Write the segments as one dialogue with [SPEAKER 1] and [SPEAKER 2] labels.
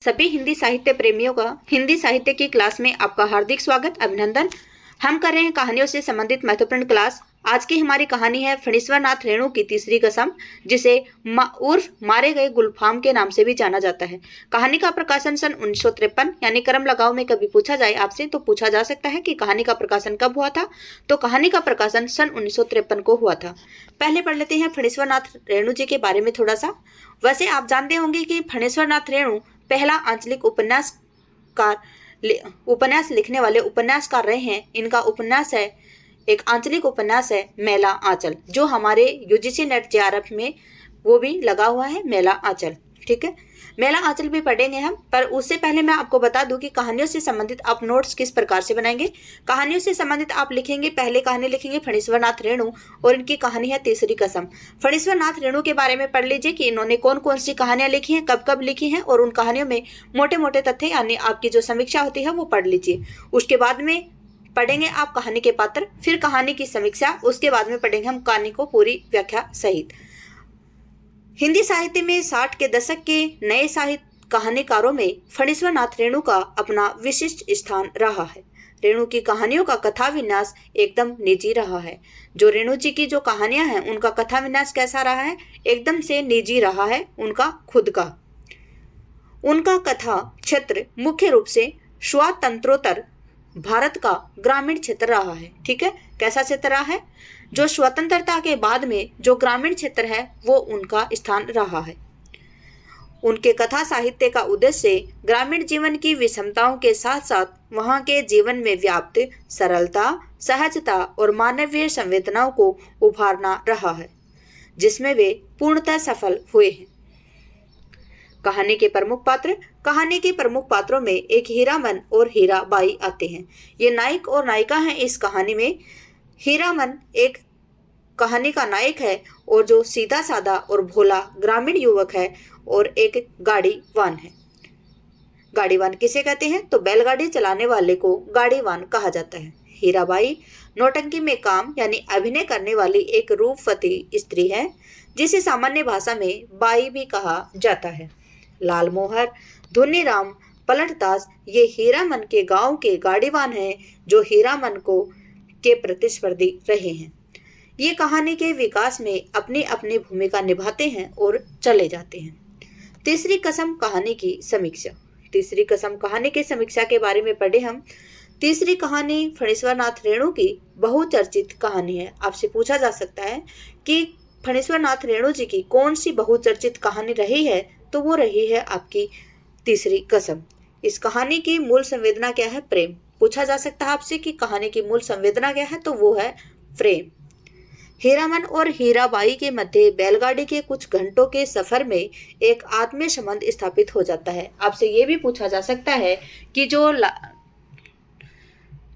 [SPEAKER 1] सभी हिंदी साहित्य प्रेमियों का हिंदी साहित्य की क्लास में आपका हार्दिक स्वागत, अभिनंदन। हम कर रहे हैं कहानियों से संबंधित महत्वपूर्ण क्लास। आज की हमारी कहानी है फणीश्वरनाथ रेणु की तीसरी कसम, जिसे उर्फ मारे गए गुलफाम के नाम से भी जाना जाता है। कहानी का प्रकाशन सन 1953 यानी क्रम लगाओ में कभी पूछा जाए आपसे तो पूछा जा सकता है कि कहानी का प्रकाशन कब हुआ था। तो कहानी का प्रकाशन सन 1953 को हुआ था। पहले पढ़ लेते हैं फणीश्वरनाथ रेणु जी के बारे में थोड़ा सा। वैसे आप जानते होंगे कि फणीश्वरनाथ रेणु पहला आंचलिक उपन्यास लिखने वाले उपन्यासकार रहे हैं। इनका उपन्यास है, एक आंचलिक उपन्यास है मेला आंचल, जो हमारे यूजीसी नेट जेआरएफ में वो भी लगा हुआ है, मेला आंचल। ठीक है, मेला आंचल भी पढ़ेंगे हम, पर उससे पहले मैं आपको बता दूं कि कहानियों से संबंधित आप नोट्स किस प्रकार से बनाएंगे। कहानियों से संबंधित आप लिखेंगे, पहले कहानी लिखेंगे फणीश्वरनाथ रेणु और इनकी कहानी है तीसरी कसम। फणीश्वरनाथ रेणु के बारे में पढ़ लीजिए कि इन्होंने कौन कौन सी कहानियां लिखी हैं, कब कब लिखी हैं, और उन कहानियों में मोटे मोटे तथ्य यानी आपकी जो समीक्षा होती है वो पढ़ लीजिए। उसके बाद में पढ़ेंगे आप कहानी के पात्र, फिर कहानी की समीक्षा, उसके बाद में पढ़ेंगे हम कहानी को पूरी व्याख्या सहित। हिंदी साहित्य में 60 के दशक के नए साहित्य कहानीकारों में फणीश्वरनाथ रेणु का अपना विशिष्ट स्थान रहा है। रेणु की कहानियों का कथा विन्यास एकदम निजी रहा है। जो रेणु जी की जो कहानियां हैं उनका कथा विन्यास कैसा रहा है, एकदम से निजी रहा है, उनका खुद का। उनका कथा क्षेत्र मुख्य रूप से स्वातंत्रोत्तर भारत का ग्रामीण क्षेत्र रहा है। ठीक है, कैसा क्षेत्र रहा है, जो स्वतंत्रता के बाद में जो ग्रामीण क्षेत्र है वो उनका स्थान रहा है। उनके कथा साहित्य का उद्देश्य ग्रामीण जीवन की विषमताओं के साथ साथ वहां के जीवन में व्याप्त सरलता, सहजता और मानवीय संवेदनाओं को उभारना रहा है, जिसमें वे पूर्णतः सफल हुए हैं। कहानी के प्रमुख पात्र, कहानी के प्रमुख पात्रों में एक हीरामन और हीराबाई आते हैं। ये नायक और नायिका हैं इस कहानी में। हीरामन एक कहानी का नायक है और जो सीधा साधा और भोला ग्रामीण युवक है, और एक गाड़ीवान है। गाड़ीवान किसे कहते हैं, तो बैलगाड़ी चलाने वाले को गाड़ीवान कहा जाता है। हीराबाई नौटंकी में काम यानी अभिनय करने वाली एक रूपवती स्त्री है, जिसे सामान्य भाषा में बाई भी कहा जाता है। लालमोहर, धुनीराम, पलटदास ये हीरामन के गांव के गाड़ीवान हैं, जो हीरामन को के प्रतिस्पर्धी रहे हैं। ये कहानी के विकास में अपनी अपनी भूमिका निभाते हैं और चले जाते हैं। तीसरी कसम कहानी की समीक्षा। तीसरी कसम कहानी की समीक्षा के बारे में पढ़े हम। तीसरी कहानी फणीश्वरनाथ रेणु की बहुचर्चित कहानी है। आपसे पूछा जा सकता है कि फणीश्वरनाथ रेणु जी की कौन सी बहुचर्चित कहानी रही है, तो वो रही है आपकी तीसरी कसम। इस कहानी की मूल संवेदना क्या है, प्रेम। पूछा जा सकता है आपसे कि कहानी की मूल संवेदना क्या है, तो वो है प्रेम। हीरामन और हीराबाई के मध्य बैलगाड़ी के कुछ घंटों के सफर में एक आत्मीय संबंध स्थापित हो जाता है। आपसे ये भी पूछा जा सकता है कि जो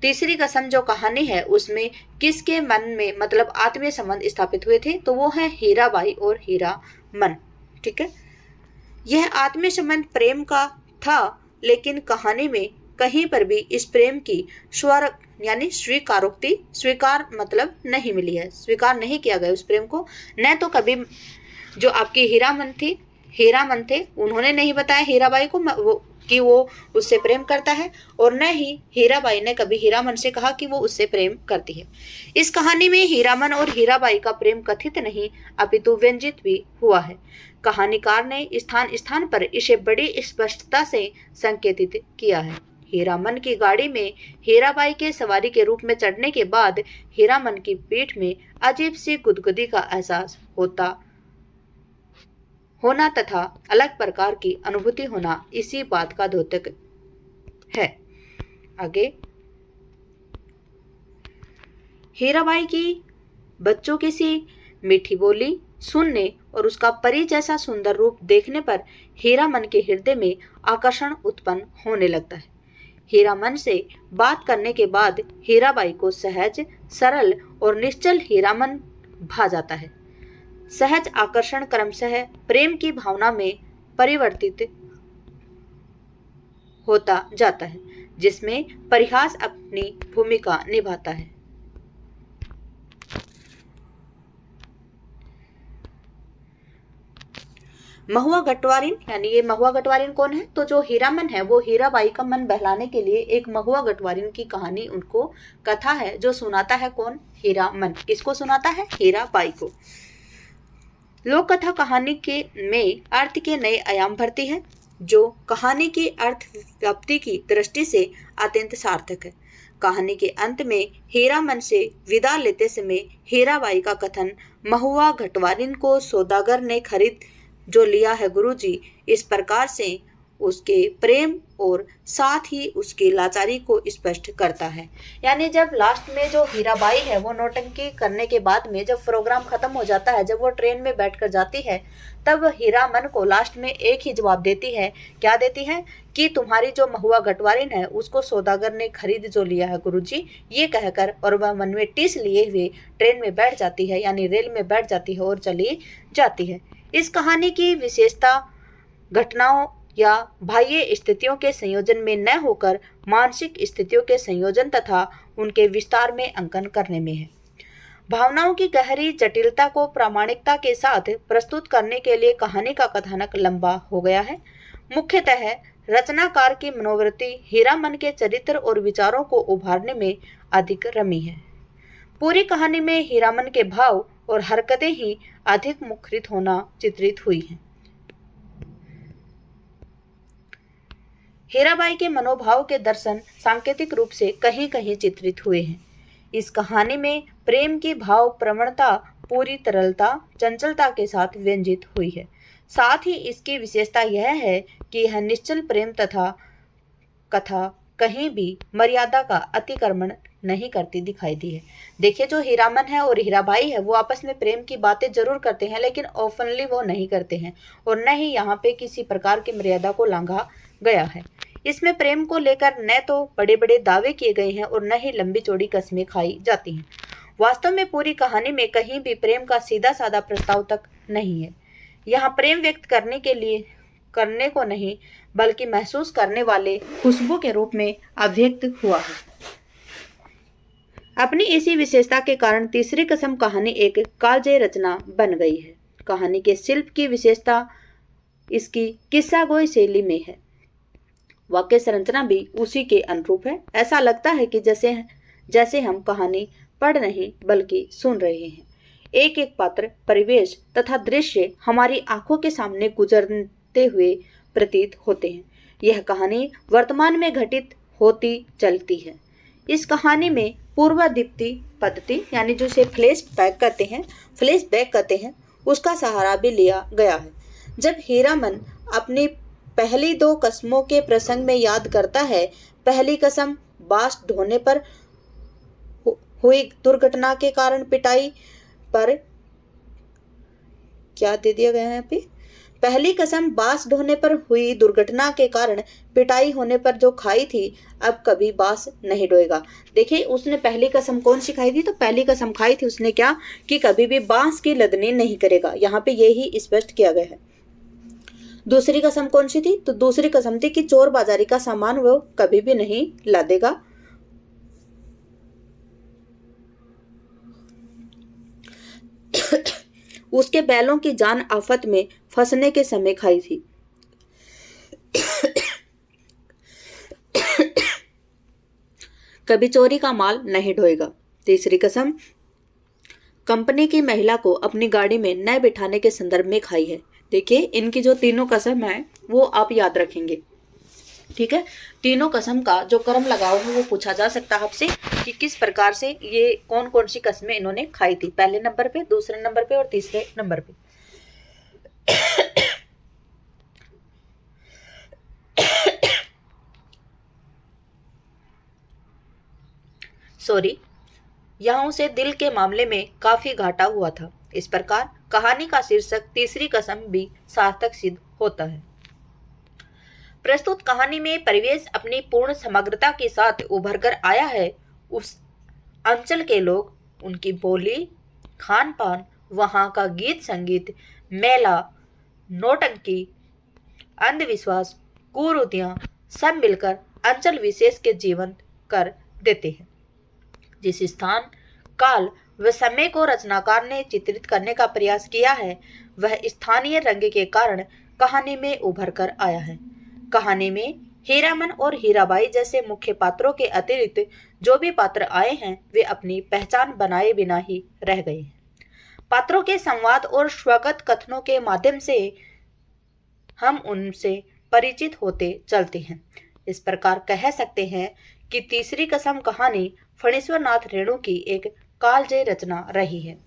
[SPEAKER 1] तीसरी कसम जो कहानी है उसमें किसके मन में मतलब आत्मीय संबंध स्थापित हुए थे, तो वो है हीराबाई और हीरामन। ठीक है, यह आत्मीय संबंध प्रेम का था, लेकिन कहानी में कहीं पर भी इस प्रेम की स्वर यानी स्वीकारोक्ति, स्वीकार मतलब नहीं मिली है, स्वीकार नहीं किया गया उस प्रेम को। न तो कभी जो आपकी हीरामन थे उन्होंने नहीं बताया हीराबाई को कि वो उससे प्रेम करता है, और न ही हीराबाई ने कभी हीरामन से कहा कि वो उससे प्रेम करती है। इस कहानी में हीरामन और हीराबाई का प्रेम कथित नहीं अपितु व्यंजित भी हुआ है। कहानीकार ने स्थान स्थान पर इसे बड़ी स्पष्टता से संकेतित किया है। हीरामन की गाड़ी में हीराबाई के सवारी के रूप में चढ़ने के बाद हीरामन की पीठ में अजीब सी गुदगुदी का एहसास होना तथा अलग प्रकार की अनुभूति होना इसी बात का द्योतक है। आगे, हीराबाई की बच्चों की सी मीठी बोली सुनने और उसका परी जैसा सुंदर रूप देखने पर हीरामन के हृदय में आकर्षण उत्पन्न होने लगता है। हीरामन से बात करने के बाद हीराबाई को सहज, सरल और निश्चल हीरामन भा जाता है। सहज आकर्षण क्रमशः प्रेम की भावना में परिवर्तित होता जाता है, जिसमें परिहास अपनी भूमिका निभाता है। महुआ गटवारिन, यानी ये महुआ गटवारिन कौन है? तो जो हीरामन है वो हीराबाई का मन बहलाने के लिए एक महुआ गटवारिन की कहानी, उनको कथा है जो सुनाता है कौन? हीरामन। किसको सुनाता है? हीराबाई को। लोक कथा कहानी के में अर्थ के नए आयाम भरती है, जो कहानी की अर्थ व्याप्ति की दृष्टि से अत्यंत सार्थक है। कहानी के अंत में हीरामन से विदा लेते समय हीराबाई का कथन, महुआ घटवारिन को सौदागर ने खरीद जो लिया है गुरुजी, इस प्रकार से उसके प्रेम और साथ ही उसकी लाचारी को स्पष्ट करता है। यानी जब लास्ट में जो हीराबाई है वो नौटंकी करने के बाद में जब प्रोग्राम खत्म हो जाता है, जब वो ट्रेन में बैठकर जाती है, तब हीरामन को लास्ट में एक ही जवाब देती है। क्या देती है? कि तुम्हारी जो महुआ गटवारिन है उसको सौदागर ने खरीद जो लिया है गुरुजी, ये कहकर, और वह मन में टीस लिए हुए ट्रेन में बैठ जाती है, यानी रेल में बैठ जाती है और चली जाती है। इस कहानी की विशेषता घटनाओं या बाह्य स्थितियों के संयोजन में न होकर मानसिक स्थितियों के संयोजन तथा उनके विस्तार में अंकन करने में है। भावनाओं की गहरी जटिलता को प्रामाणिकता के साथ प्रस्तुत करने के लिए कहानी का कथानक लंबा हो गया है। मुख्यतः रचनाकार की मनोवृत्ति हीरामन के चरित्र और विचारों को उभारने में अधिक रमी है। पूरी कहानी में हीरामन के भाव और हरकतें ही अधिक मुखरित होना चित्रित हुई हैं। हीराबाई के मनोभाव के दर्शन सांकेतिक रूप से कहीं कहीं चित्रित हुए हैं। इस कहानी में प्रेम की भाव प्रवणता पूरी तरलता चंचलता के साथ व्यंजित हुई है। साथ ही इसकी विशेषता यह है कि यह निश्चल प्रेम तथा कथा कहीं भी मर्यादा का अतिक्रमण नहीं करती दिखाई दी है। देखिए, जो हीरामन है और हीराबाई है वो आपस में प्रेम की बातें जरूर करते हैं, लेकिन ओपनली वो नहीं करते हैं, और न ही यहाँ पे किसी प्रकार की मर्यादा को लांघा गया है। इसमें प्रेम को लेकर न तो बड़े बड़े दावे किए गए हैं और न ही लंबी चौड़ी कस्में खाई जाती हैं। वास्तव में पूरी कहानी में कहीं भी प्रेम का सीधा साधा प्रस्ताव तक नहीं है। यहाँ प्रेम व्यक्त करने को नहीं, बल्कि महसूस करने वाले खुशबू के रूप में अभिव्यक्त हुआ है। अपनी इसी विशेषता के कारण तीसरी कसम कहानी एक कालजयी रचना बन गई है। कहानी के शिल्प की विशेषता इसकी किस्सागोई शैली में है। वाक्य संरचना भी उसी के अनुरूप है। ऐसा लगता है कि जैसे हम कहानी पढ़ नहीं बल्कि सुन रहे हैं। एक एक पात्र, परिवेश तथा दृश्य हमारी आंखों के सामने गुजरते हुए प्रतीत होते हैं। यह कहानी वर्तमान में घटित होती चलती है। इस कहानी में पूर्वादीप्ति पद्धति, यानी जो इसे फ्लैशबैक कहते हैं, उसका सहारा भी लिया गया है। जब हीरामन अपनी पहली दो कस्मों के प्रसंग में याद करता है, पहली कसम बांस ढोने पर हुई दुर्घटना के कारण पिटाई पर, क्या दे दिया गया है यहाँ पे? पहली कसम बांस ढोने पर हुई दुर्घटना के कारण पिटाई होने पर जो खाई थी, अब कभी बांस नहीं ढोएगा। देखिए, उसने पहली कसम कौन सी खाई थी? तो पहली कसम खाई थी उसने क्या, कि कभी भी बांस की लदनी नहीं करेगा। यहाँ पे यही स्पष्ट किया गया है। दूसरी कसम कौन सी थी? तो दूसरी कसम थी कि चोर बाजारी का सामान वो कभी भी नहीं लादेगा। उसके बैलों की जान आफत में फंसने के समय खाई थी। कभी चोरी का माल नहीं ढोएगा। तीसरी कसम कंपनी की महिला को अपनी गाड़ी में न बिठाने के संदर्भ में खाई है। देखिए, इनकी जो तीनों कसम है वो आप याद रखेंगे, ठीक है। तीनों कसम का जो क्रम लगाव है वो पूछा जा सकता है आपसे कि किस प्रकार से ये कौन कौन सी कस्में इन्होंने खाई थी, पहले नंबर पे, दूसरे नंबर पे और तीसरे नंबर पे। सॉरी, यहाँ से दिल के मामले में काफी घाटा हुआ था। इस प्रकार कहानी का शीर्षक तीसरी कसम भी सार्थक सिद्ध होता है। प्रस्तुत कहानी में परिवेश अपनी पूर्ण समग्रता के साथ उभर कर आया है। उस अंचल के लोग, उनकी बोली, खान पान, वहाँ का गीत संगीत, मेला, नौटंकी, अंधविश्वास, कुरीतियाँ सब मिलकर अंचल विशेष के जीवन कर देते हैं। जिस स्थान, काल व समय को रचनाकार ने चित्रित करने का प्रयास किया है, वह स्थानीय रंग के कारण कहानी में उभर कर आया है। कहानी में हीरामन और हीराबाई जैसे मुख्य पात्रों के अतिरिक्त जो भी पात्र आए हैं वे अपनी पहचान बनाए बिना ही रह गए हैं। पात्रों के संवाद और स्वगत कथनों के माध्यम से हम उनसे परिचित होते चलते हैं। इस प्रकार कह सकते हैं कि तीसरी कसम कहानी फणीश्वर नाथ रेणु की एक कालजयी रचना रही है।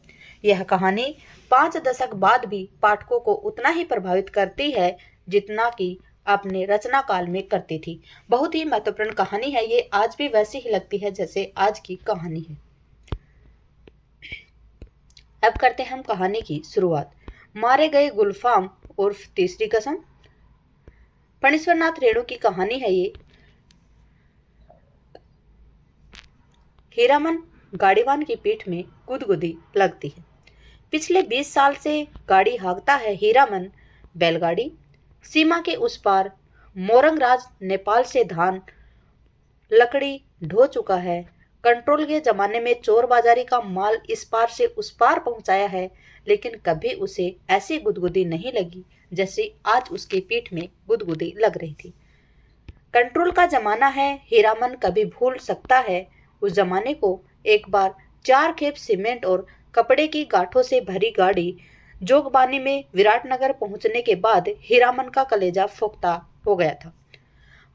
[SPEAKER 1] यह कहानी 5 दशक बाद भी पाठकों को उतना ही प्रभावित करती है जितना कि अपने रचना काल में करती थी। बहुत ही महत्वपूर्ण कहानी है ये, आज भी वैसी ही लगती है जैसे आज की कहानी है। अब करते हैं हम कहानी की शुरुआत। मारे गए गुलफाम उर्फ तीसरी कसम। फणीश्वर नाथ रेणु की कहानी है ये। हीरामन गाड़ीवान की पीठ में गुदगुदी लगती है। पिछले 20 साल से गाड़ी हाँकता है हीरामन बैलगाड़ी। सीमा के उस पार मोरंगराज नेपाल से धान लकड़ी ढो चुका है। कंट्रोल के जमाने में चोर बाजारी का माल इस पार से उस पार पहुंचाया है, लेकिन कभी उसे ऐसी गुदगुदी नहीं लगी जैसे आज उसकी पीठ में गुदगुदी लग रही थी। कंट्रोल का जमाना है, हीरामन कभी भूल सकता है उस जमाने को। एक बार 4 खेप सीमेंट और कपड़े की गांठों से भरी गाड़ी जोगबानी में विराटनगर पहुंचने के बाद हीरामन का कलेजा फोक्ता हो गया था।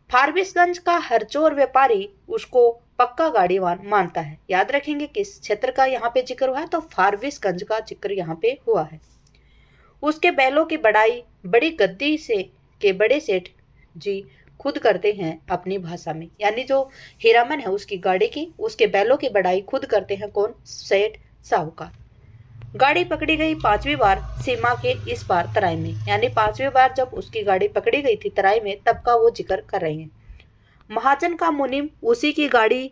[SPEAKER 1] फारबिसगंज का हर चोर व्यापारी उसको पक्का गाड़ीवान मानता है। याद रखेंगे किस क्षेत्र का यहाँ पे जिक्र हुआ है, तो फारबिसगंज का जिक्र यहाँ पे हुआ है। उसके बैलों की बढ़ाई बड़ी गद्दी से के बड़े सेठ जी खुद करते हैं अपनी भाषा में। यानी जो हीरामन है उसकी गाड़ी की, उसके बैलों की बढ़ाई खुद करते हैं कौन? सेठ साहूकार। गाड़ी पकड़ी गई 5वीं बार सीमा के इस पार तराई में। यानी 5वीं बार जब उसकी गाड़ी पकड़ी गई थी तराई में, तब का वो जिक्र कर रहे हैं। महाजन का मुनीम उसी की गाड़ी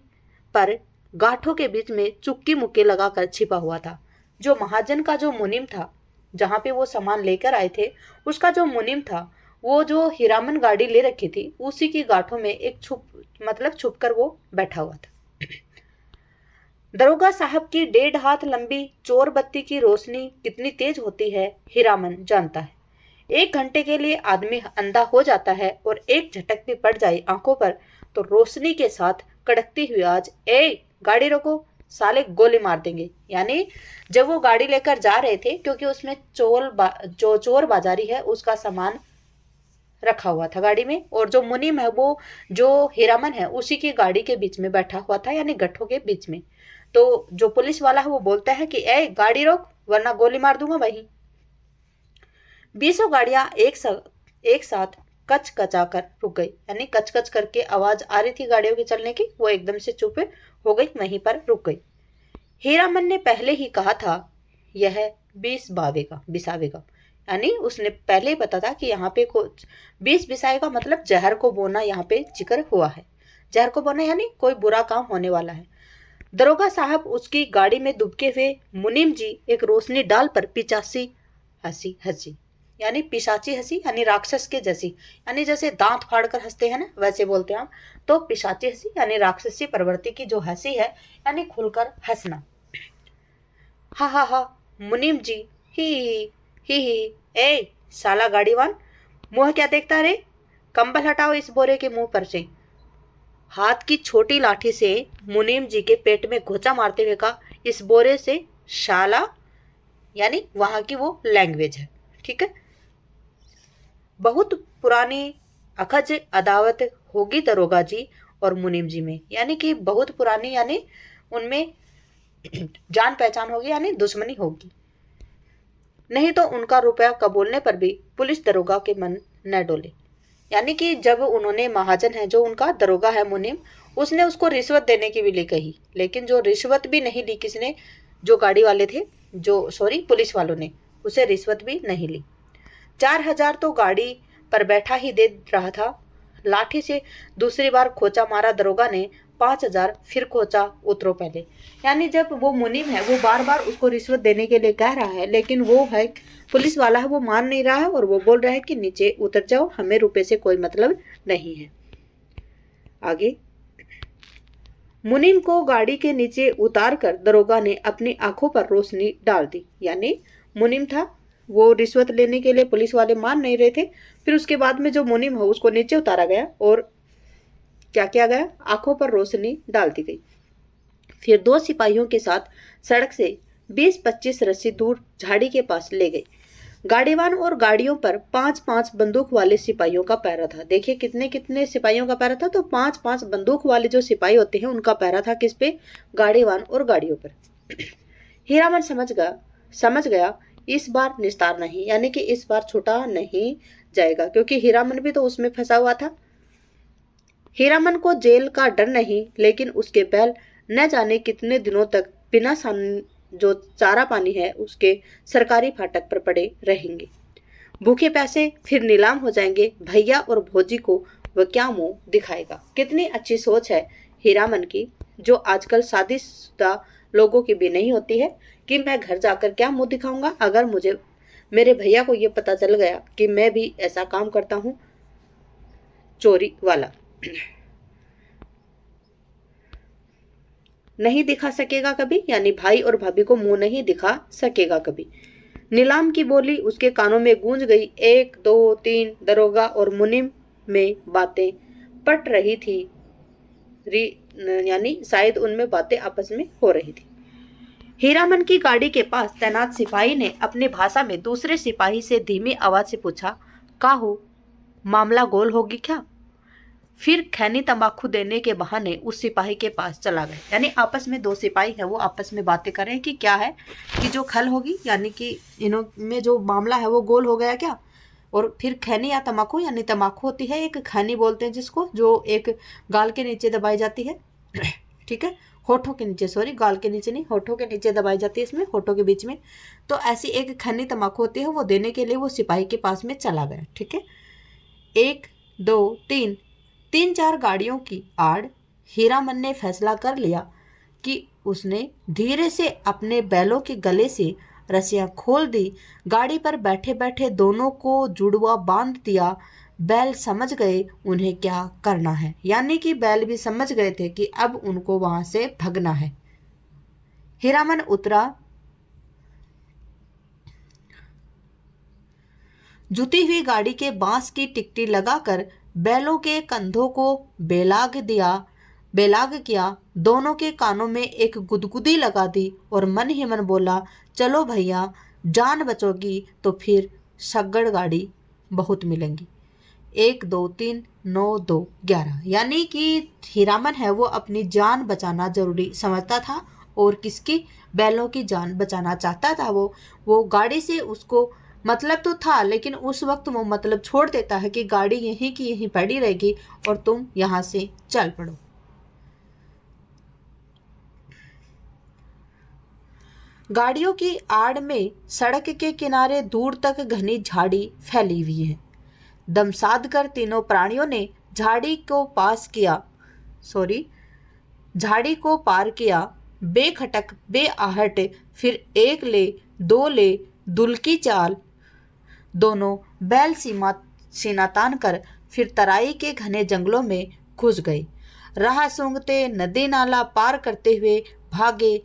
[SPEAKER 1] पर गांठों के बीच में चुक्की मुक्के लगाकर छिपा हुआ था। जो महाजन का जो मुनीम था, जहां पे वो सामान लेकर आए थे, उसका जो मुनीम था वो जो हीरामन गाड़ी ले रखी थी उसी की गांठों में एक छुप कर वो बैठा हुआ था। दरोगा साहब की 1.5 हाथ लंबी चोर बत्ती की रोशनी कितनी तेज होती है हीरामन जानता है। 1 घंटे के लिए आदमी अंधा हो जाता है और एक झटक भी पड़ जाए आंखों पर तो रोशनी के साथ कड़कती हुई आवाज, ए गाड़ी रोको साले गोली मार देंगे। यानी जब वो गाड़ी लेकर जा रहे थे, क्योंकि उसमें जो चोर बाजारी है उसका सामान रखा हुआ था गाड़ी में, और जो मुनीम है वो जो हीरामन है उसी की गाड़ी के बीच में बैठा हुआ था, यानी गट्ठों के बीच में। तो जो पुलिस वाला है वो बोलता है कि ए गाड़ी रोक वरना गोली मार दूंगा भाई। 20 गाड़ियां एक साथ कच कचा कर रुक गई। यानी कच कच करके आवाज आ रही थी गाड़ियों के चलने की, वो एकदम से चुप हो गई, वहीं पर रुक गई। हीरामन ने पहले ही कहा था यह 20 बिसावेगा। यानी उसने पहले ही पता था कि यहाँ पे 20 बिसाएगा, मतलब जहर को बोना यहाँ पे जिक्र हुआ है। जहर को बोना यानी कोई बुरा काम होने वाला है। दरोगा साहब उसकी गाड़ी में दुबके हुए मुनीम जी एक रोशनी डाल पर पिचासी हंसी यानी पिशाची हंसी, यानी राक्षस के जैसी, यानी जैसे दांत फाड़ कर हंसते हैं ना, वैसे बोलते हैं हम। तो पिशाची हंसी यानी राक्षसी प्रवृत्ति की जो हंसी है, यानी खुलकर हंसना। हा हा हा मुनीम जी ही ए साला गाड़ीवान, मुंह क्या देखता रे? कंबल हटाओ इस बोरे के मुंह पर से। हाथ की छोटी लाठी से मुनीम जी के पेट में घोंचा मारते हुए कहा, इस बोरे से शाला, यानी वहां की वो लैंग्वेज है, ठीक है। बहुत पुरानी अखज अदावत होगी दरोगा जी और मुनीम जी में, यानी कि बहुत पुरानी, यानी उनमें जान पहचान होगी, यानी दुश्मनी होगी। नहीं तो उनका रुपया कबूलने पर भी पुलिस दरोगा के मन न डोले। यानी कि जब उन्होंने महाजन है जो उनका दरोगा है मुनीम, उसने उसको रिश्वत देने की भी ली कही, लेकिन जो रिश्वत भी नहीं ली किसने, जो गाड़ी वाले थे, पुलिस वालों ने उसे रिश्वत भी नहीं ली। 4000 तो गाड़ी पर बैठा ही दे रहा था। लाठी से दूसरी बार खोचा मारा दरोगा ने। 5000 फिर खोचा, उतरो पहले। यानी जब वो मुनीम है वो बार बार उसको रिश्वत देने के लिए कह रहा है, लेकिन वो है पुलिस वाला है, वो मान नहीं रहा है और वो बोल रहा है कि नीचे उतर जाओ, हमें रुपए से कोई मतलब नहीं है। आगे मुनीम को गाड़ी के नीचे उतार कर दरोगा ने अपनी आंखों पर रोशनी डाल दी। यानी मुनीम था वो रिश्वत लेने के लिए पुलिस वाले मान नहीं रहे थे। फिर उसके बाद में जो मुनीम है उसको नीचे उतारा गया और क्या किया गया, आंखों पर रोशनी डाल दी गई। फिर 2 सिपाहियों के साथ सड़क से 20-25 रस्सी दूर झाड़ी के पास ले गई। गाड़ीवान और गाड़ियों पर 5-5 बंदूक वाले सिपाहियों का पहरा था। देखिए कितने कितने सिपाहियों का पहरा था, तो 5-5 बंदूक वाले जो सिपाही होते हैं उनका पहरा था किस पे, गाड़ीवान और गाड़ियों पर। हीरामन समझ गया इस बार निस्तार नहीं, यानी कि इस बार छूटा नहीं जाएगा, क्योंकि हीरामन भी तो उसमें फंसा हुआ था। हीरामन को जेल का डर नहीं, लेकिन उसके बैल न जाने कितने दिनों तक बिना जो चारा पानी है उसके सरकारी फाटक पर पड़े रहेंगे। भूखे प्यासे फिर नीलाम हो जाएंगे। भैया और भौजी को वह क्या मुंह दिखाएगा। कितनी अच्छी सोच है हीरामन की, जो आजकल शादीशुदा लोगों की भी नहीं होती है, कि मैं घर जाकर क्या मुंह दिखाऊंगा अगर मुझे मेरे भैया को ये पता चल गया कि मैं भी ऐसा काम करता हूँ, चोरी वाला। नहीं दिखा सकेगा कभी, यानी भाई और भाभी को मुंह नहीं दिखा सकेगा कभी। नीलाम की बोली उसके कानों में गूंज गई। 1 2 3 दरोगा और मुनीम में बातें पट रही थी, यानी शायद उनमें बातें आपस में हो रही थी। हीरामन की गाड़ी के पास तैनात सिपाही ने अपनी भाषा में दूसरे सिपाही से धीमी आवाज से पूछा, का हो, मामला गोल होगी क्या? फिर खैनी तंबाकू देने के बहाने उस सिपाही के पास चला गया। यानी आपस में 2 सिपाही है वो आपस में बातें कर रहे हैं कि क्या है कि जो खल होगी, यानी कि इनों में जो मामला है वो गोल हो गया क्या। और फिर खैनी या तंबाकू, यानी तंबाकू होती है एक, खैनी बोलते हैं जिसको, जो एक गाल के नीचे दबाई जाती है, ठीक है, होठों के नीचे, सॉरी गाल के नीचे नहीं, होठों के नीचे दबाई जाती है, इसमें होठों के बीच में। तो ऐसी एक खैनी तंबाकू होती है, वो देने के लिए वो सिपाही के पास में चला गया। ठीक है, 1 2 3 3-4 गाड़ियों की आड़ हीरामन ने फैसला कर लिया कि उसने धीरे से अपने बैलों के गले से रस्सियां खोल दी। गाड़ी पर बैठे बैठे दोनों को जुड़वा बांध दिया। बैल समझ गए उन्हें क्या करना है, यानी कि बैल भी समझ गए थे कि अब उनको वहां से भगना है। हीरामन उतरा, जुती हुई गाड़ी के बांस की टिकटी लगाकर बैलों के कंधों को बेलाग किया, दोनों के कानों में एक गुदगुदी लगा दी और मन ही मन बोला, चलो भैया, जान बचोगी तो फिर शगड़ गाड़ी बहुत मिलेंगी। 1 2 3 9 2 11, यानी कि हीरामन है वो अपनी जान बचाना जरूरी समझता था, और किसकी, बैलों की जान बचाना चाहता था। वो गाड़ी से उसको मतलब तो था, लेकिन उस वक्त वो मतलब छोड़ देता है कि गाड़ी यहीं की यहीं पड़ी रहेगी और तुम यहां से चल पड़ो। गाड़ियों की आड़ में सड़क के किनारे दूर तक घनी झाड़ी फैली हुई है। दमसाद कर तीनों प्राणियों ने झाड़ी को पार किया, बेखटक बेआहट, फिर 1 ले 2 ले दुल्की चाल। दोनों बैल सीना तान कर फिर तराई के घने जंगलों में घुस गए। राह सूंघते नदी नाला पार करते हुए भागे,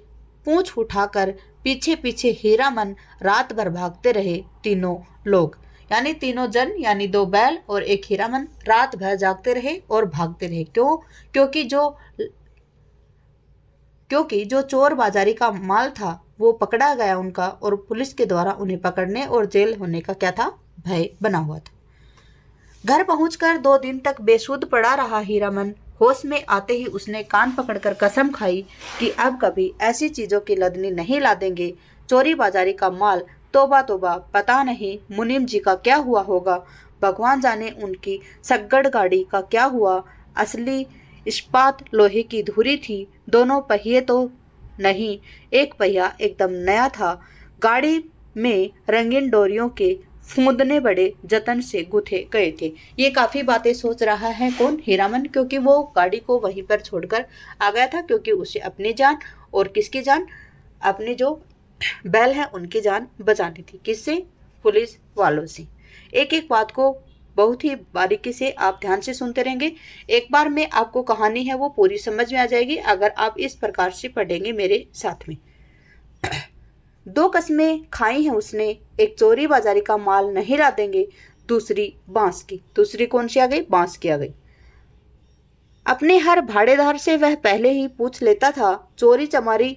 [SPEAKER 1] पूंछ उठाकर पीछे पीछे हीरामन रात भर भागते रहे। तीनों लोग, यानी तीनों जन, यानी 2 बैल और 1 हीरामन रात भर जागते रहे और भागते रहे। क्यों? क्योंकि जो चोर बाजारी का माल था वो पकड़ा गया उनका, और पुलिस के द्वारा उन्हें पकड़ने और जेल होने का क्या था, भय बना हुआ था। घर पहुंचकर 2 दिन तक बेसुध पड़ा रहा हीरामन। होश में आते ही उसने कान पकड़कर कसम खाई कि अब कभी ऐसी चीजों की लदनी नहीं लादेंगे। चोरी बाजारी का माल, तोबा तोबा, पता नहीं मुनीम जी का क्या हुआ होगा, भगवान जाने उनकी सग्गड़ गाड़ी का क्या हुआ। असली इस्पात लोहे की धुरी थी, दोनों पहिए तो नहीं, एक पहिया एकदम नया था। गाड़ी में रंगीन डोरियों के फूंदने बड़े जतन से गुथे गए थे। ये काफी बातें सोच रहा है कौन, हीरामन, क्योंकि वो गाड़ी को वहीं पर छोड़कर आ गया था, क्योंकि उसे अपनी जान और किसकी जान, अपनी जो बैल है उनकी जान बचानी थी। किससे? पुलिस वालों से। एक एक बात को बहुत ही बारीकी से आप ध्यान से सुनते रहेंगे। एक बार में आपको कहानी है वो पूरी समझ में आ जाएगी अगर आप इस प्रकार से पढ़ेंगे मेरे साथ में। दो कस्में खाई हैं उसने, एक चोरी बाजारी का माल नहीं ला देंगे, दूसरी बांस की। दूसरी कौन सी आ गई? बांस की आ गई। अपने हर भाड़ेदार से वह पहले ही पूछ लेता था, चोरी चमारी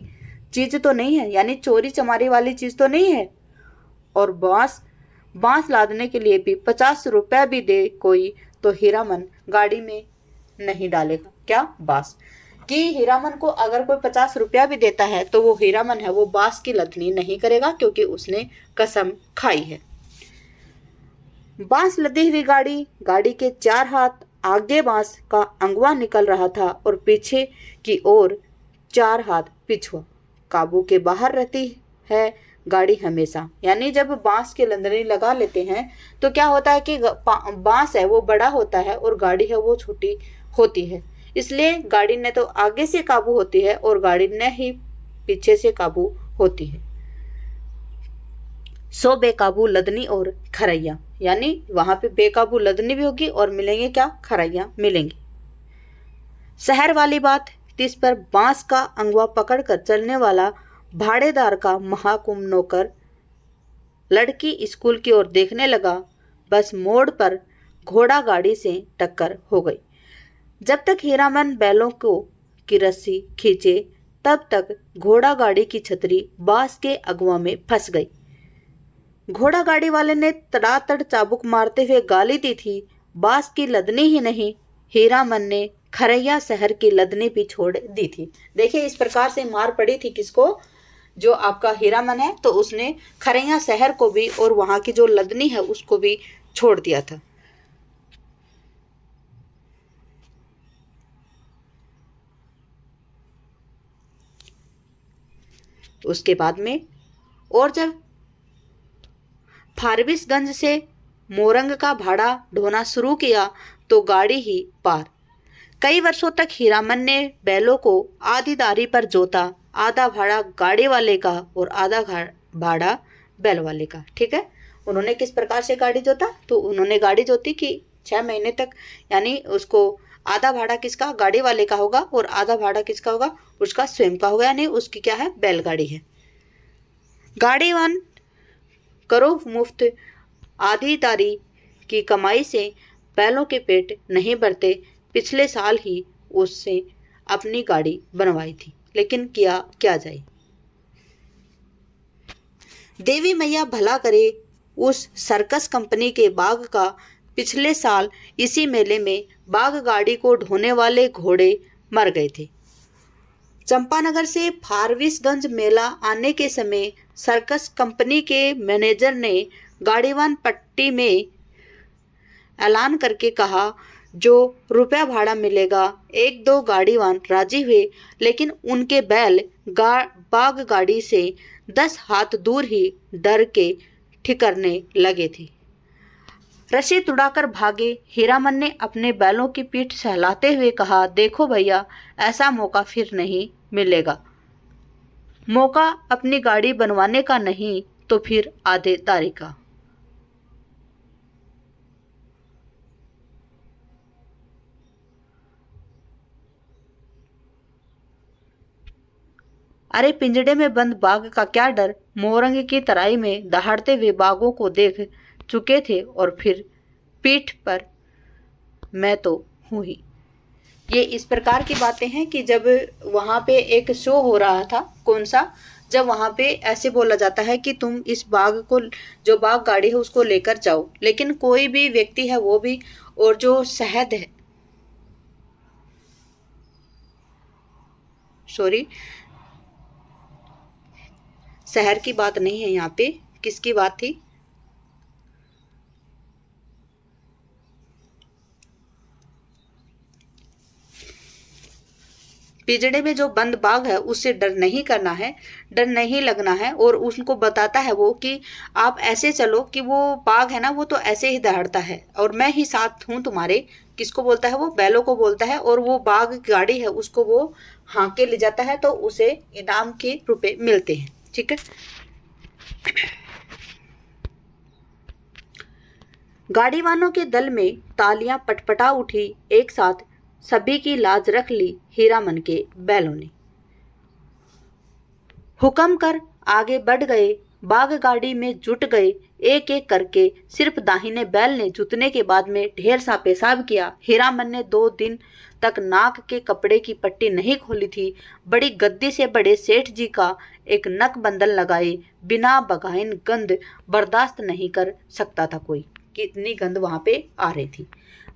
[SPEAKER 1] चीज तो नहीं है, यानी चोरी चमारी वाली चीज तो नहीं है। और बांस लादने के लिए भी 50 रुपया भी दे कोई तो हीरामन गाड़ी में नहीं डालेगा। क्या? बांस कि हीरामन को अगर कोई 50 रुपया भी देता है तो वो हीरामन है वो बांस की लदनी नहीं करेगा, क्योंकि उसने कसम खाई है। बांस लदी हुई गाड़ी के 4 हाथ आगे बांस का अंगवा निकल रहा था और पीछे की ओर 4 हाथ पिछुआ। काबू के बाहर रहती है गाड़ी हमेशा, यानी जब बांस की लंदनी लगा लेते हैं तो क्या होता है कि बांस है वो बड़ा होता है और गाड़ी है वो छोटी होती है, इसलिए गाड़ी ने तो आगे से काबू होती है और गाड़ी ने ही पीछे से काबू होती है। सो बेकाबू लदनी और खरैया, यानी वहां पे बेकाबू लदनी भी होगी और मिलेंगे क्या? खरैया मिलेंगी। शहर वाली बात, जिस पर बांस का अंगवा पकड़कर चलने वाला भाड़ेदार का महाकुंभ नौकर लड़की स्कूल की ओर देखने लगा। बस मोड़ पर घोड़ा गाड़ी से टक्कर हो गई। जब तक हीरामन बैलों को की रस्सी खींचे तब तक घोड़ा गाड़ी की छतरी बांस के अगवा में फंस गई। घोड़ा गाड़ी वाले ने तड़ातड़ चाबुक मारते हुए गाली दी थी। बांस की लदनी ही नहीं, हीरामन ने खरैया शहर की लदनी भी छोड़ दी थी। देखिए इस प्रकार से मार पड़ी थी किसको? जो आपका हीरामन है तो उसने खरैया शहर को भी और वहां की जो लदनी है उसको भी छोड़ दिया था। उसके बाद में और जब फारबिसगंज से मोरंग का भाड़ा ढोना शुरू किया तो गाड़ी ही पार। कई वर्षों तक हीरामन ने बैलों को आधी दारी पर जोता, आधा भाड़ा गाड़ी वाले का और आधा भाड़ा बैल वाले का। ठीक है, उन्होंने किस प्रकार से गाड़ी जोता? तो उन्होंने गाड़ी जोती कि 6 महीने तक, यानी उसको आधा भाड़ा किसका? गाड़ी वाले का होगा और आधा भाड़ा किसका होगा? उसका स्वयं का होगा, यानी उसकी क्या है? बैलगाड़ी है। गाड़ी वन करो मुफ्त, आधी दारी की कमाई से बैलों के पेट नहीं भरते। पिछले साल ही उससे अपनी गाड़ी बनवाई थी, लेकिन किया क्या जाए। देवी मैया भला करे, उस सर्कस कंपनी के बाग का पिछले साल इसी मेले में बाग गाड़ी को ढोने वाले घोड़े मर गए थे। चंपानगर से फारबिसगंज मेला आने के समय सर्कस कंपनी के मैनेजर ने गाड़ीवान पट्टी में ऐलान करके कहा, जो रुपया भाड़ा मिलेगा। 1-2 गाड़ीवान राजी हुए, लेकिन उनके बैल बाग गाड़ी से 10 हाथ दूर ही डर के ठिकरने लगे थे। रस्सी तुड़ाकर भागे। हीरामन ने अपने बैलों की पीठ सहलाते हुए कहा, देखो भैया, ऐसा मौका फिर नहीं मिलेगा। मौका अपनी गाड़ी बनवाने का नहीं तो फिर आधे दारी का। अरे पिंजड़े में बंद बाघ का क्या डर? मोरंग की तराई में दहाड़ते हुए बाघों को देख चुके थे और फिर पीठ पर मैं तो हूं ही। ये इस प्रकार की बातें हैं कि जब वहां पे एक शो हो रहा था, कौन सा? जब वहां पे ऐसे बोला जाता है कि तुम इस बाघ को, जो बाघ गाड़ी है उसको लेकर जाओ, लेकिन कोई भी व्यक्ति है वो भी, और जो शहद है, सॉरी, शहर की बात नहीं है यहाँ पे, किसकी बात थी? पिंजड़े में जो बंद बाघ है उससे डर नहीं करना है, डर नहीं लगना है। और उसको बताता है वो कि आप ऐसे चलो कि वो बाघ है ना, वो तो ऐसे ही दहाड़ता है और मैं ही साथ हूं तुम्हारे। किसको बोलता है? वो बैलों को बोलता है। और वो बाघ गाड़ी है उसको वो हाँके ले जाता है तो उसे इनाम के रुपए मिलते हैं। ठीक है, गाड़ीवानों के दल में तालियां पटपटा उठी। एक साथ सभी की लाज रख ली हीरामन के बैलों ने। हुक्म कर, आगे बढ़ गए, बाग गाड़ी में जुट गए। एक एक करके सिर्फ दाहिने बैल ने जुतने के बाद में ढेर सा पेशाब किया। हीरामन ने 2 दिन तक नाक के कपड़े की पट्टी नहीं खोली थी। बड़ी गद्दी से बड़े सेठ जी का एक नक बंधन लगाए बिना बगाइन गंध बर्दाश्त नहीं कर सकता था कोई। कितनी गंध वहां पे आ रही थी।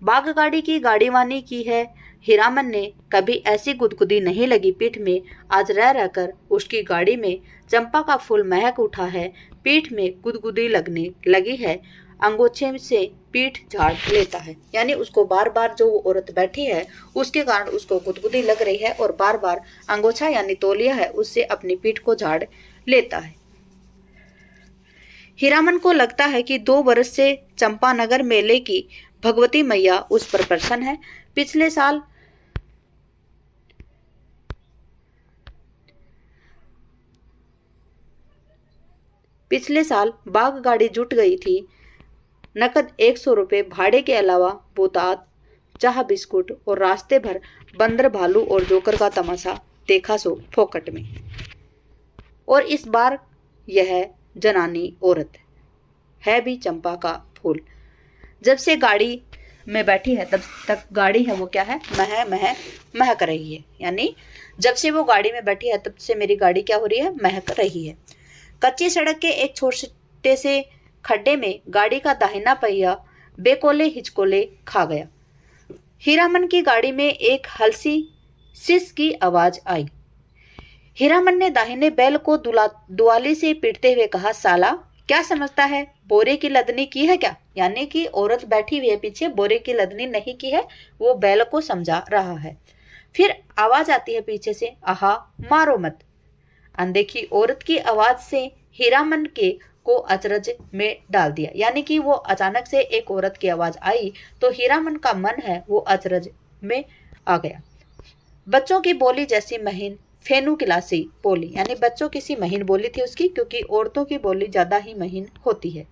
[SPEAKER 1] बाग गाड़ी की गाड़ीवानी की है। हीरामन ने कभी ऐसी गुदगुदी नहीं लगी पीठ में। आज रह रहकर उसकी गाड़ी में चंपा का फूल महक उठा है। पीठ में गुदगुदी लगने लगी है। अंगोछे से पीठ झाड़ लेता है, यानी उसको बार बार जो औरत बैठी है उसके कारण उसको गुदगुदी लग रही है और बार बार अंगोछा यानी तौलिया है उससे अपनी पीठ को झाड़ लेता है। हीरामन को लगता है कि 2 वर्ष से चंपानगर मेले की भगवती मैया उस पर प्रसन्न है। पिछले साल बाग गाड़ी जुट गई थी। नकद 100 रुपये भाड़े के अलावा बोतात, चाह, बिस्कुट और रास्ते भर बंदर, भालू और जोकर का तमाशा देखा सो फोकट में। और इस बार यह जनानी औरत है भी चंपा का फूल। जब से गाड़ी में बैठी है तब तक गाड़ी है वो क्या है, मह मह महक रही है। यानी जब से वो गाड़ी में बैठी है तब से मेरी गाड़ी क्या हो रही है, महक रही है। कच्ची सड़क के एक छोटे से खड्डे में गाड़ी का दाहिना पहिया बेकोले हिचकोले खा गया। हीरामन की गाड़ी में एक हल्सी सिस की आवाज आई। हीरामन ने दाहिने बैल को दुआली से पीटते हुए कहा, साला क्या समझता है, बोरे की लदनी की है क्या? यानी कि औरत बैठी हुई है पीछे, बोरे की लदनी नहीं की है, वो बैल को समझा रहा है। फिर आवाज आती है पीछे से, आहा मारो मत। अनदेखी औरत की आवाज से हीरामन को अचरज में डाल दिया। यानी कि वो अचानक से एक औरत की आवाज आई तो हीरामन का मन है वो अचरज में आ गया। बच्चों की बोली जैसी महीन फेनू किलासी बोली, यानी बच्चों की सी महीन बोली थी उसकी, क्योंकि औरतों की बोली ज्यादा ही महीन होती है।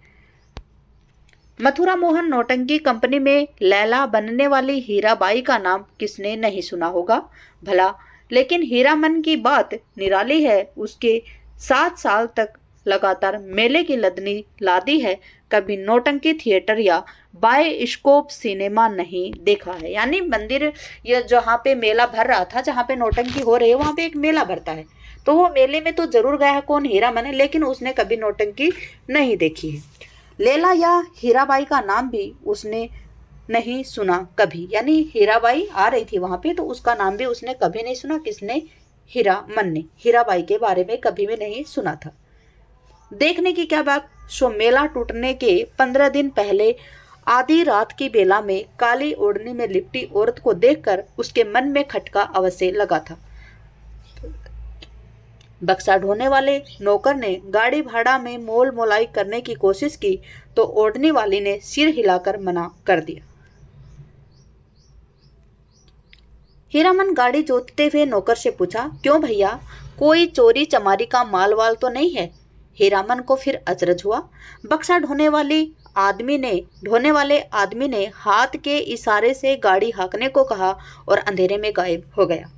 [SPEAKER 1] मथुरा मोहन नौटंकी कंपनी में लैला बनने वाली हीराबाई का नाम किसने नहीं सुना होगा भला। लेकिन हीरामन की बात निराली है। उसके 7 साल तक लगातार मेले की लदनी लादी है। कभी नौटंकी थिएटर या बायोस्कोप सिनेमा नहीं देखा है। यानी मंदिर या जहाँ पे मेला भर रहा था, जहाँ पे नौटंकी हो रही है वहाँ पे एक मेला भरता है, तो वो मेले में तो जरूर गया है कौन, हीरामन है, लेकिन उसने कभी नौटंकी नहीं देखी है। लैला या हीराबाई का नाम भी उसने नहीं सुना कभी। यानी हीराबाई आ रही थी वहां पे तो उसका नाम भी उसने कभी नहीं सुना। किसने? हीरामन ने हीराबाई के बारे में कभी भी नहीं सुना था। देखने की क्या बात, सो मेला टूटने के 15 दिन पहले आधी रात की बेला में काली ओढ़नी में लिपटी औरत को देखकर उसके मन में खटका अवश्य लगा था। बक्सा ढोने वाले नौकर ने गाड़ी भाड़ा में मोल मोलाई करने की कोशिश की तो ओढ़नी वाली ने सिर हिलाकर मना कर दिया। हीरामन गाड़ी जोतते हुए नौकर से पूछा, क्यों भैया, कोई चोरी चमारी का माल वाल तो नहीं है? हीरामन को फिर अचरज हुआ। बक्सा ढोने वाले आदमी ने हाथ के इशारे से गाड़ी हाँकने को कहा और अंधेरे में गायब हो गया।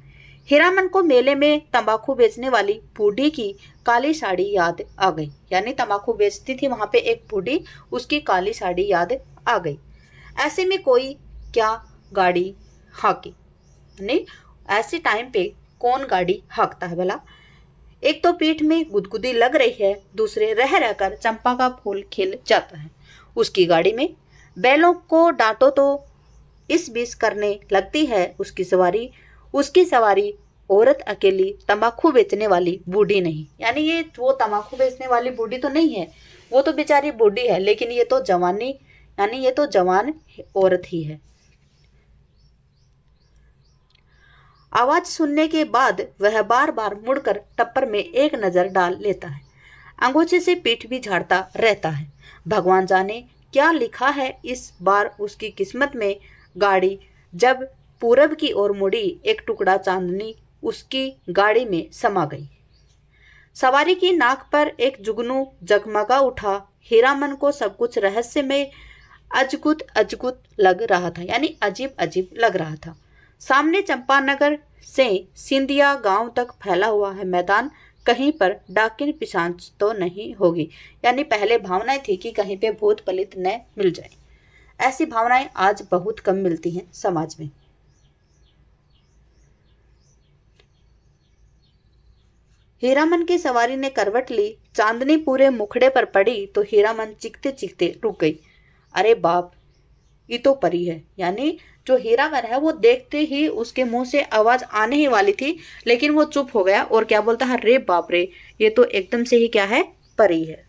[SPEAKER 1] हीरामन को मेले में तंबाकू बेचने वाली बूढ़ी की काली साड़ी याद आ गई। यानी तंबाकू बेचती थी वहां पे एक बूढ़ी, उसकी काली साड़ी याद आ गई। ऐसे में कोई क्या गाड़ी हाँकी, नहीं ऐसे टाइम पे कौन गाड़ी हाँकता है भला। एक तो पीठ में गुदगुदी लग रही है, दूसरे रह रहकर चंपा का फूल खिल जाता है। उसकी गाड़ी में बैलों को डांटो तो इस बीस करने लगती है उसकी सवारी औरत अकेली तंबाकू बेचने वाली बूढ़ी नहीं। यानी ये वो तंबाकू बेचने वाली बूढ़ी तो नहीं है, वो तो बेचारी बूढ़ी है, लेकिन ये तो जवानी यानी ये तो जवान औरत ही है। आवाज सुनने के बाद वह बार बार मुड़कर टप्पर में एक नजर डाल लेता है। अंगूठे से पीठ भी झाड़ता रहता है। भगवान जाने क्या लिखा है इस बार उसकी किस्मत में। गाड़ी जब पूरब की ओर मुड़ी, एक टुकड़ा चांदनी उसकी गाड़ी में समा गई। सवारी की नाक पर एक जुगनू जगमगा उठा। हीरामन को सब कुछ रहस्यमय अजगुत लग रहा था, यानी अजीब अजीब लग रहा था। सामने चंपानगर से सिंधिया गांव तक फैला हुआ है मैदान, कहीं पर डाकिन पिशाच तो नहीं होगी। यानी पहले भावनाएं थी कि कहीं पे भूत पलित न मिल जाए। ऐसी भावनाएं आज बहुत कम मिलती हैं समाज में। हीरामन की सवारी ने करवट ली, चांदनी पूरे मुखड़े पर पड़ी तो हीरामन चीखते चीखते रुक गई। अरे बाप, ये तो परी है। यानी जो हीरामन है वो देखते ही उसके मुंह से आवाज आने ही वाली थी, लेकिन वो चुप हो गया और क्या बोलता है, अरे बाप रे, ये तो एकदम से ही क्या है, परी है।